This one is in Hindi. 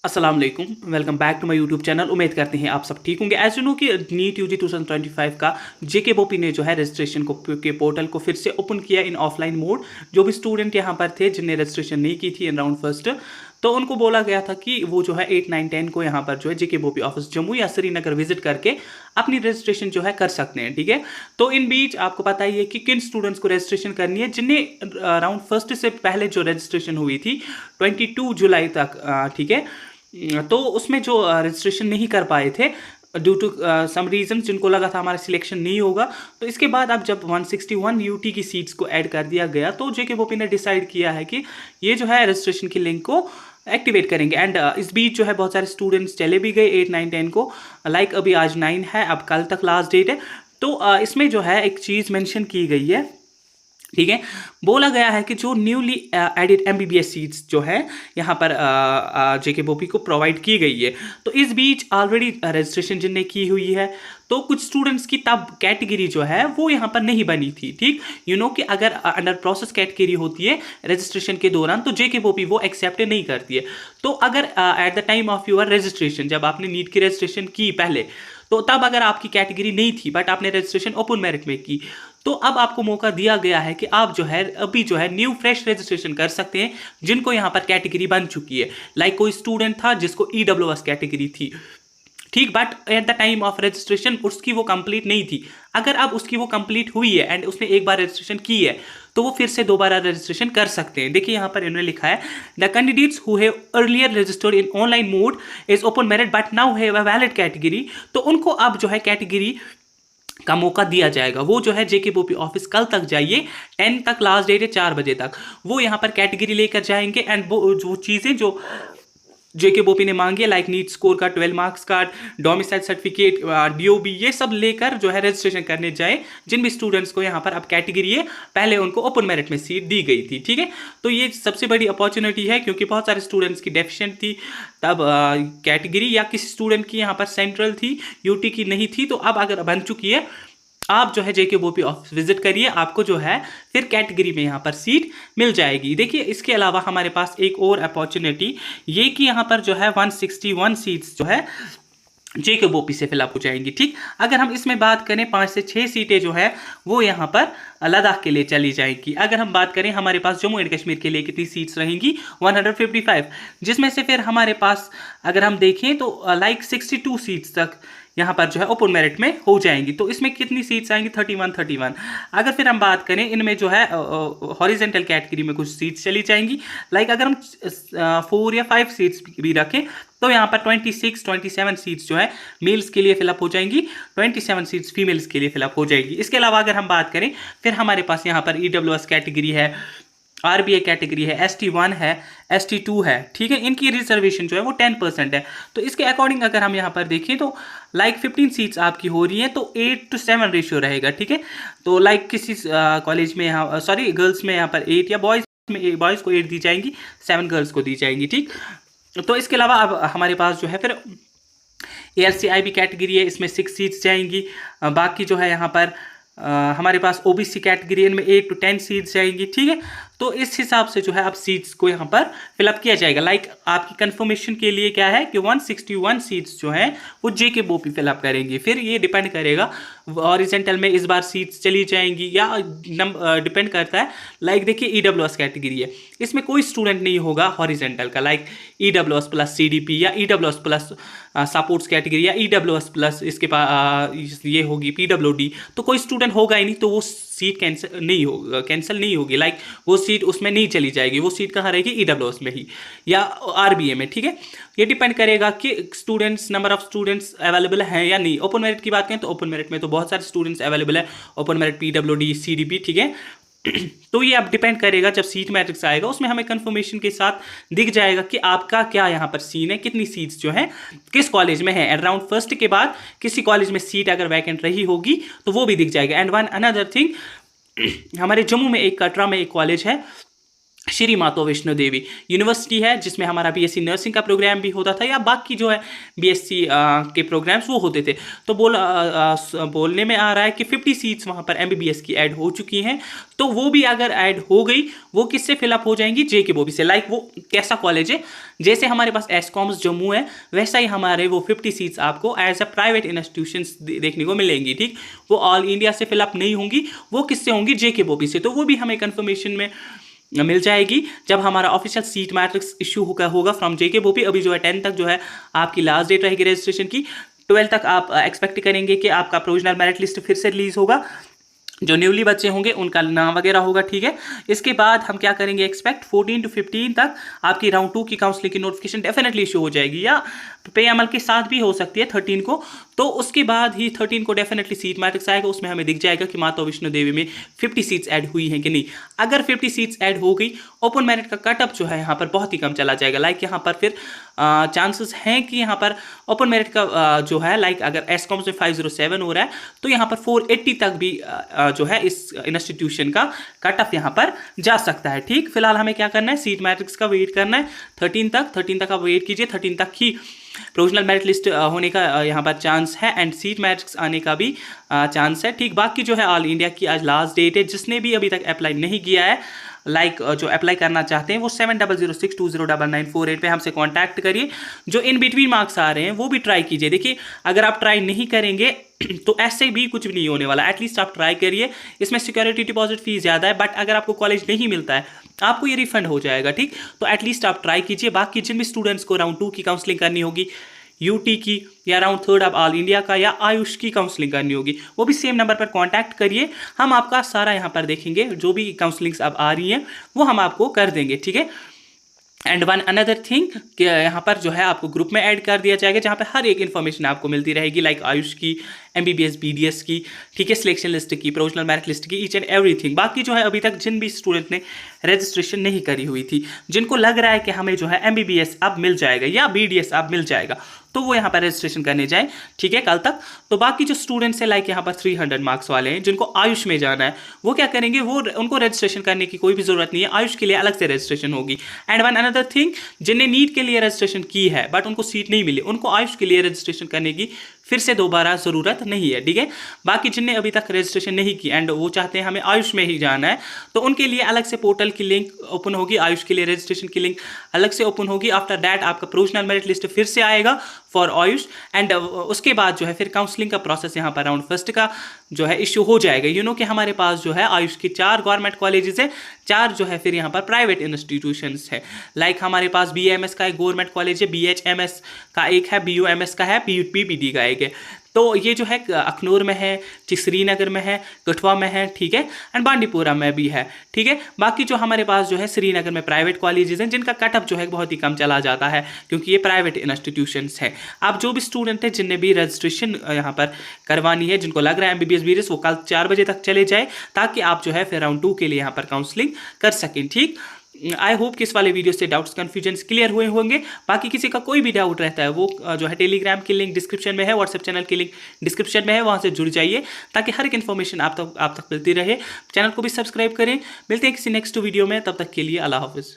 अस्सलाम वालेकुम, welcome back to my YouTube channel. उम्मीद करते हैं आप सब ठीक होंगे। एज यू नो कि नीट यूजी 2025 का जेके बोपी ने जो है रजिस्ट्रेशन को के पोर्टल को फिर से ओपन किया इन ऑफलाइन मोड। जो भी स्टूडेंट यहाँ पर थे जिनने रजिस्ट्रेशन नहीं की थी इन राउंड फर्स्ट, तो उनको बोला गया था कि वो जो है 8, 9, 10 को यहाँ पर जो है जेके बोपी ऑफिस जम्मू या श्रीनगर विजिट करके अपनी रजिस्ट्रेशन जो है कर सकते हैं। ठीक है, तो इन बीच आपको पता ही है कि किन स्टूडेंट्स को रजिस्ट्रेशन करनी है जिनने राउंड फर्स्ट से पहले जो रजिस्ट्रेशन हुई थी 22 जुलाई तक। ठीक है, तो उसमें जो रजिस्ट्रेशन नहीं कर पाए थे ड्यू टू सम रीजन, जिनको लगा था हमारा सिलेक्शन नहीं होगा, तो इसके बाद अब जब 161 यूटी की सीट्स को ऐड कर दिया गया तो जेके बोपी ने डिसाइड किया है कि ये जो है रजिस्ट्रेशन की लिंक को एक्टिवेट करेंगे। एंड इस बीच जो है बहुत सारे स्टूडेंट्स चले भी गए 8, 9, 10 को। लाइक अभी आज 9 है, अब कल तक लास्ट डेट है। तो इसमें जो है एक चीज़ मेंशन की गई है। ठीक है, बोला गया है कि जो न्यूली एडिड एमबीबीएस सीट्स जो है यहाँ पर जेके बोपी को प्रोवाइड की गई है। तो इस बीच ऑलरेडी रजिस्ट्रेशन जिनने की हुई है, तो कुछ स्टूडेंट्स की तब कैटेगरी जो है वो यहाँ पर नहीं बनी थी। ठीक, यू नो कि अगर अंडर प्रोसेस कैटेगरी होती है रजिस्ट्रेशन के दौरान तो जेके बोपी वो एक्सेप्ट नहीं करती है। तो अगर at the time of your registration, जब आपने नीट की रजिस्ट्रेशन की पहले, तो तब अगर आपकी कैटेगरी नहीं थी बट आपने रजिस्ट्रेशन ओपन मेरिट में की, तो अब आपको मौका दिया गया है कि आप जो है अभी जो है न्यू फ्रेश रजिस्ट्रेशन कर सकते हैं जिनको यहाँ पर कैटेगरी बन चुकी है। लाइक कोई स्टूडेंट था जिसको ईडब्ल्यूएस कैटेगरी थी, ठीक, but at the time of registration उसकी वो कंप्लीट नहीं थी। अगर अब उसकी वो कंप्लीट हुई है एंड उसने एक बार रजिस्ट्रेशन की है तो वो फिर से दोबारा रजिस्ट्रेशन कर सकते हैं। देखिए यहाँ पर इन्होंने लिखा है the candidates who have earlier registered in online mode is open merit but now have a valid category. तो उनको अब जो है कैटेगरी का मौका दिया जाएगा। वो जो है जेके बोपी ऑफिस कल तक जाइए, 10 तक लास्ट डेट है, 4 बजे तक वो यहाँ पर कैटेगरी लेकर जाएंगे एंड वो जो चीज़ें जो जेके बोपी ने मांगी है लाइक नीट स्कोर का 12 marks card, domicile certificate, DOB, ये सब लेकर जो है रजिस्ट्रेशन करने जाए जिन भी स्टूडेंट्स को यहाँ पर अब कैटेगरी है, पहले उनको ओपन मेरिट में सीट दी गई थी। ठीक है, तो ये सबसे बड़ी अपॉर्चुनिटी है क्योंकि बहुत सारे स्टूडेंट्स की डेफिशिएंट थी तब कैटेगरी, या किसी स्टूडेंट की यहाँ पर सेंट्रल थी, यूटी की नहीं थी। तो अब अगर बन चुकी है, आप जो है जेके बोपी ऑफिस विजिट करिए, आपको जो है फिर कैटेगरी में यहाँ पर सीट मिल जाएगी। देखिए इसके अलावा हमारे पास एक और अपॉर्चुनिटी ये कि यहाँ पर जो है 161 सीट्स जो है जेके बोपी से फिलअप हो जाएंगी। ठीक, अगर हम इसमें बात करें 5 से 6 सीटें जो है वो यहाँ पर लद्दाख के लिए चली जाएंगी। अगर हम बात करें हमारे पास जम्मू एंड कश्मीर के लिए कितनी सीट्स रहेंगी, 155, जिसमें से फिर हमारे पास अगर हम देखें तो लाइक 62 सीट्स तक यहाँ पर जो है ओपन मेरिट में हो जाएंगी। तो इसमें कितनी सीट्स आएंगी, 31। अगर फिर हम बात करें इनमें जो है हॉरिजेंटल कैटेगरी में कुछ सीट्स चली जाएंगी। लाइक अगर हम 4 या 5 सीट्स भी रखें तो यहाँ पर 27 सीट्स जो है मेल्स के लिए फिलअप हो जाएंगी, 27 सीट्स फीमेल्स के लिए फिलअप हो जाएगी। इसके अलावा अगर हम बात करें फिर हमारे पास यहाँ पर ईडब्ल्यूएस कैटेगरी है, आरबीआई कैटेगरी है, ST1 है, ST2 है। ठीक है, इनकी रिजर्वेशन जो है वो 10% है। तो इसके अकॉर्डिंग अगर हम यहाँ पर देखें तो लाइक 15 सीट्स आपकी हो रही हैं, तो 8:7 रेशियो रहेगा। ठीक है, तो लाइक किसी कॉलेज में यहाँ गर्ल्स में यहाँ पर 8 या बॉयज़ को 8 दी जाएंगी, 7 गर्ल्स को दी जाएंगी। ठीक, तो इसके अलावा अब हमारे पास जो है फिर ARCIB कैटेगरी है, इसमें 6 सीट्स जाएंगी। बाकी जो है यहाँ पर हमारे पास OBC कैटेगरी में 8 to 10 सीट्स जाएंगी। ठीक है, तो इस हिसाब से जो है अब सीट्स को यहाँ पर फिलअप किया जाएगा। लाइक आपकी कंफर्मेशन के लिए क्या है कि 161 सीट्स जो हैं वो जेके बोपी फिलअप करेंगे। फिर ये डिपेंड करेगा हॉरिजॉन्टल में इस बार सीट्स चली जाएंगी या डिपेंड करता है। लाइक देखिए ईडब्ल्यूएस कैटेगरी है, इसमें कोई स्टूडेंट नहीं होगा हॉरिजॉन्टल का, लाइक ईडब्ल्यूएस प्लस CDP या ईडब्ल्यूएस प्लस सपोर्ट्स कैटेगरी या ईडब्ल्यूएस प्लस इसके पास ये होगी PWD, तो कोई स्टूडेंट होगा ही नहीं, तो वो सीट कैंसिल नहीं होगी। लाइक वो सीट उसमें नहीं चली जाएगी, वो सीट कहाँ रहेगी, ईडब्ल्यूएस में ही या RBA में। ठीक है, ये डिपेंड करेगा कि students, number of students available हैं या नहीं। ओपन मेरिट की बात करें तो ओपन मेरिट में तो बहुत सारे स्टूडेंट्स अवेलेबल है, ओपन मेरिट PWD CDP। ठीक है, तो ये अब डिपेंड करेगा, जब सीट मैट्रिक्स आएगा उसमें हमें कंफर्मेशन के साथ दिख जाएगा कि आपका क्या यहाँ पर सीन है, कितनी सीट्स जो है किस कॉलेज में है। एंड राउंड फर्स्ट के बाद किसी कॉलेज में सीट अगर वैकेंट रही होगी तो वो भी दिख जाएगा। एंड वन अनदर थिंग, हमारे जम्मू में एक, कटरा में एक कॉलेज है श्री माता वैष्णो देवी यूनिवर्सिटी है, जिसमें हमारा बीएससी नर्सिंग का प्रोग्राम भी होता था या बाकी जो है बीएससी के प्रोग्राम्स वो होते थे। तो बोलने में आ रहा है कि 50 सीट्स वहाँ पर एमबीबीएस की ऐड हो चुकी हैं। तो वो भी अगर ऐड हो गई, वो किससे फिलअप हो जाएंगी? जेके बॉबी से। लाइक वो कैसा कॉलेज है, जैसे हमारे पास एसकॉम्स जम्मू है, वैसा ही हमारे वो 50 सीट्स आपको एज अ प्राइवेट इंस्टीट्यूशंस देखने को मिलेंगी। ठीक, वो ऑल इंडिया से फिलअप नहीं होंगी, वो किससे होंगी? जेके बॉबी से। तो वो भी हमें कन्फर्मेशन में मिल जाएगी जब हमारा ऑफिशियल सीट मैट्रिक्स इशू होगा फ्रॉम जेके बोपी। अभी जो है 10 तक जो है आपकी लास्ट डेट रहेगी रजिस्ट्रेशन की। 12 तक आप एक्सपेक्ट करेंगे कि आपका प्रोविजनल मेरिट लिस्ट फिर से रिलीज होगा, जो न्यूली बच्चे होंगे उनका नाम वगैरह होगा। ठीक है, इसके बाद हम क्या करेंगे? एक्सपेक्ट 14 to 15 तक आपकी राउंड 2 की काउंसलिंग की नोटिफिकेशन डेफिनेटली इशू हो जाएगी, या पे अमल के साथ भी हो सकती है 13 को। तो उसके बाद ही 13 को डेफिनेटली सीट मैट्रिक्स आएगा, उसमें हमें दिख जाएगा कि माता वैष्णो देवी में 50 सीट्स ऐड हुई हैं कि नहीं। अगर 50 सीट्स ऐड हो गई, ओपन मेरिट का कटअप जो है यहाँ पर बहुत ही कम चला जाएगा। लाइक यहाँ पर फिर चांसेस हैं कि यहाँ पर ओपन मेरिट का जो है, लाइक अगर एसकॉम्स में 507 हो रहा है, तो यहाँ पर 480 तक भी जो है इस इंस्टीट्यूशन का कटअप यहाँ पर जा सकता है। ठीक, फिलहाल हमें क्या करना है? सीट मैट्रिक्स का वेट करना है 13 तक आप वेट कीजिए। 13 तक ही प्रोविजनल मेरिट लिस्ट होने का यहाँ पर चांस है, एंड सीट मैट्रिक्स आने का भी चांस है। ठीक, बाकी जो है ऑल इंडिया की आज लास्ट डेट है। जिसने भी अभी तक अप्लाई नहीं किया है, जो अप्लाई करना चाहते हैं, वो 7006209948 पे हमसे कांटेक्ट करिए। जो इन बिटवीन मार्क्स आ रहे हैं वो भी ट्राई कीजिए। देखिए, अगर आप ट्राई नहीं करेंगे तो ऐसे भी कुछ भी नहीं होने वाला। एटलीस्ट आप ट्राई करिए। इसमें सिक्योरिटी डिपॉजिट फीस ज़्यादा है, बट अगर आपको कॉलेज नहीं मिलता है आपको ये रिफंड हो जाएगा। ठीक, तो एटलीस्ट आप ट्राई कीजिए। बाकी जिन भी स्टूडेंट्स को राउंड 2 की काउंसलिंग करनी होगी, यूटी की या राउंड 3 अब ऑल इंडिया का या आयुष की काउंसलिंग करनी होगी, वो भी सेम नंबर पर कांटेक्ट करिए। हम आपका सारा यहाँ पर देखेंगे, जो भी काउंसलिंग्स अब आ रही हैं वो हम आपको कर देंगे। ठीक है, एंड वन अनदर थिंग कि यहाँ पर जो है आपको ग्रुप में ऐड कर दिया जाएगा, जहाँ पे हर एक इन्फॉर्मेशन आपको मिलती रहेगी, लाइक आयुष की, एमबीबीएस, बीडीएस की, ठीक है, सिलेक्शन लिस्ट की, प्रोविजनल मेरिट लिस्ट की, ईच एंड एवरीथिंग। बाकी जो है अभी तक जिन भी स्टूडेंट ने रजिस्ट्रेशन नहीं करी हुई थी, जिनको लग रहा है कि हमें जो है एमबीबीएस अब मिल जाएगा या बीडीएस अब मिल जाएगा, तो वो यहाँ पर रजिस्ट्रेशन करने जाए। ठीक है, कल तक। तो बाकी जो स्टूडेंट्स हैं, लाइक यहाँ पर 300 मार्क्स वाले हैं, जिनको आयुष में जाना है, वो क्या करेंगे? वो उनको रजिस्ट्रेशन करने की कोई भी जरूरत नहीं है, आयुष के लिए अलग से रजिस्ट्रेशन होगी। एंड वन अनदर थिंग, जिन्हें नीट के लिए रजिस्ट्रेशन की है बट उनको सीट नहीं मिली, उनको आयुष के लिए रजिस्ट्रेशन करने की फिर से दोबारा ज़रूरत नहीं है। ठीक है, बाकी जिनने अभी तक रजिस्ट्रेशन नहीं की एंड वो चाहते हैं हमें आयुष में ही जाना है, तो उनके लिए अलग से पोर्टल की लिंक ओपन होगी, आयुष के लिए रजिस्ट्रेशन की लिंक अलग से ओपन होगी। आफ्टर दैट आपका प्रोविजनल मेरिट लिस्ट फिर से आएगा फॉर आयुष, एंड उसके बाद जो है फिर काउंसलिंग का प्रोसेस यहाँ पर राउंड 1 का जो है इशू हो जाएगा। यू नो कि हमारे पास जो है आयुष की 4 गवर्नमेंट कॉलेजेस है, 4 जो है फिर यहाँ पर प्राइवेट इंस्टीट्यूशंस है। लाइक हमारे पास बीएमएस का एक गवर्नमेंट कॉलेज है, बीएचएमएस का एक है, बीयूएमएस का है, पीपीडी का एक है। तो ये जो है अखनूर में है, श्रीनगर में है, कठुआ में है, ठीक है, एंड बांडीपुरा में भी है। ठीक है, बाकी जो हमारे पास जो है श्रीनगर में प्राइवेट कॉलेजेस हैं, जिनका कटअप जो है बहुत ही कम चला जाता है, क्योंकि ये प्राइवेट इंस्टीट्यूशंस हैं। आप जो भी स्टूडेंट हैं जिनने भी रजिस्ट्रेशन यहाँ पर करवानी है, जिनको लग रहा है एमबीबीएस बीडीएस, वो कल 4 बजे तक चले जाए, ताकि आप जो है फिर राउंड 2 के लिए यहाँ पर काउंसलिंग कर सकें। ठीक, आई होप कि इस वाले वीडियो से डाउट्स कन्फ्यूजन्स क्लियर हुए होंगे। बाकी किसी का कोई भी डाउट रहता है, वो जो है टेलीग्राम की लिंक डिस्क्रिप्शन में है, व्हाट्सएप चैनल की लिंक डिस्क्रिप्शन में है, वहाँ से जुड़ जाइए, ताकि हर एक इन्फॉर्मेशन आप तक मिलती रहे। चैनल को भी सब्सक्राइब करें। मिलते हैं किसी नेक्स्ट वीडियो में, तब तक के लिए अल्लाह हाफिज़।